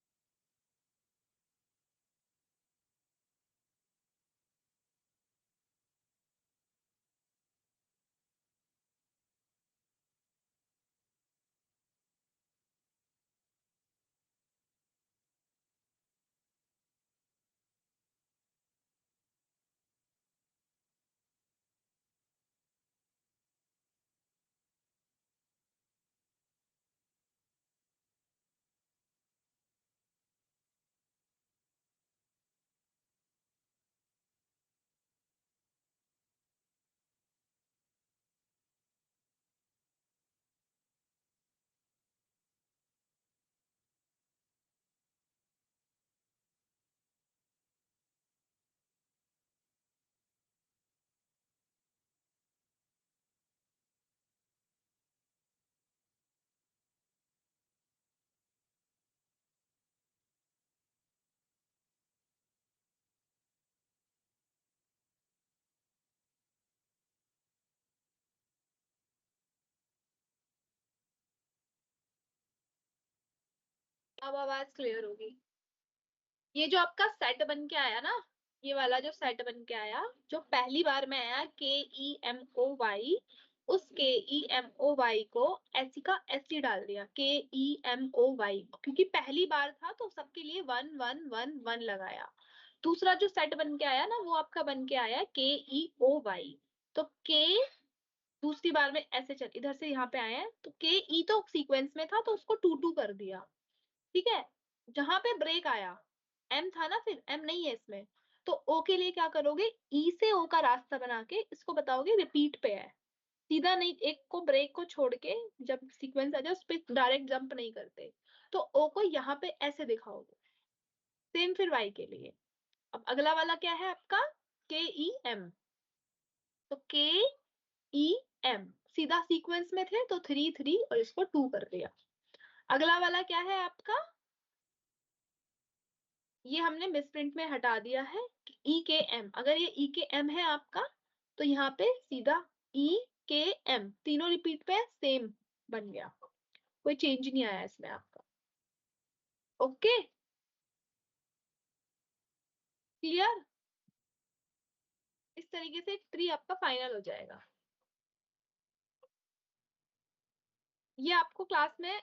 अब आवाज क्लियर होगी। ये जो आपका सेट बन के आया ना, ये वाला जो सेट बन के आया, जो पहली बार में आया KEMOY, उस KEMOY को ऐसी का ऐसी डाल दिया KEMOY, क्योंकि पहली बार था तो सबके लिए 1 1 1 1 लगाया। दूसरा जो सेट बन के आया ना, वो आपका बन के आया KEOY। तो के दूसरी बार में ऐसे चल, इधर से यहाँ पे आए हैं, तो KE तो सीक्वेंस में था तो उसको 2 2 कर दिया। ठीक है। जहां पे ब्रेक आया, एम था ना, फिर एम नहीं है इसमें, तो ओ के लिए क्या करोगे, ई से ओ का रास्ता बना के इसको बताओगे रिपीट पे है। सीधा नहीं, एक को ब्रेक को छोड़ के जब सीक्वेंस आ जाए उस पर डायरेक्ट जंप नहीं करते। तो ओ को यहाँ पे ऐसे दिखाओगे। सेम फिर वाई के लिए। अब अगला वाला क्या है आपका, KEM। तो KEM सीधा सीक्वेंस में थे तो 3 3 और इसको 2 कर दिया। अगला वाला क्या है आपका, ये हमने मिसप्रिंट में हटा दिया है, EKM। अगर ये EKM है आपका, तो यहाँ पे सीधा EKM, तीनों रिपीट पे सेम बन गया, कोई चेंज नहीं आया इसमें आपका। Okay, clear. इस तरीके से ट्री आपका फाइनल हो जाएगा। ये आपको क्लास में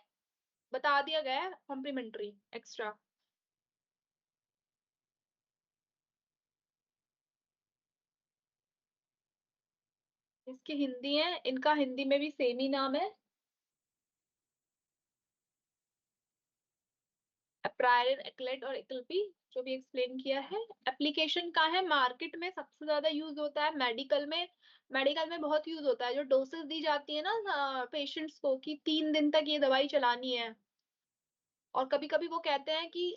बता दिया गया है, कॉम्प्लीमेंट्री एक्स्ट्रा। इसकी हिंदी है, इनका हिंदी में भी सेम ही नाम है, अप्रायर, एक्लेट और एक्लपी, जो भी एक्सप्लेन किया है। एप्लीकेशन का है, मार्केट में सबसे ज्यादा यूज होता है मेडिकल में। मेडिकल में बहुत यूज होता है, जो डोसेस दी जाती है ना पेशेंट्स को, कि 3 दिन तक ये दवाई चलानी है। और कभी कभी वो कहते हैं कि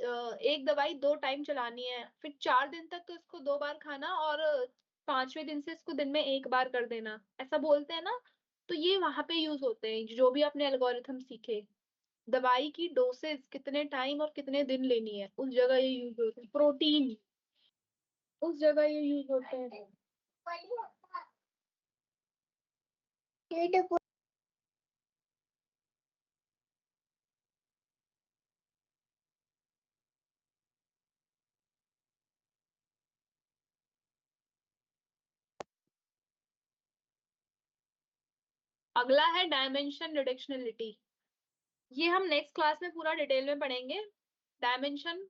एक दवाई 2 टाइम चलानी है, फिर 4 दिन तक तो इसको 2 बार खाना, और 5वें दिन से इसको दिन में 1 बार कर देना, ऐसा बोलते हैं ना। तो ये वहां पे यूज होते हैं, जो भी आपने एल्गोरिथम सीखे, दवाई की डोसेज कितने टाइम और कितने दिन लेनी है, उस जगह ये यूज होते हैं। प्रोटीन, उस जगह ये यूज होते हैं। अगला है डायमेंशन रिडक्शनलिटी। ये हम नेक्स्ट क्लास में पूरा डिटेल में पढ़ेंगे। डायमेंशन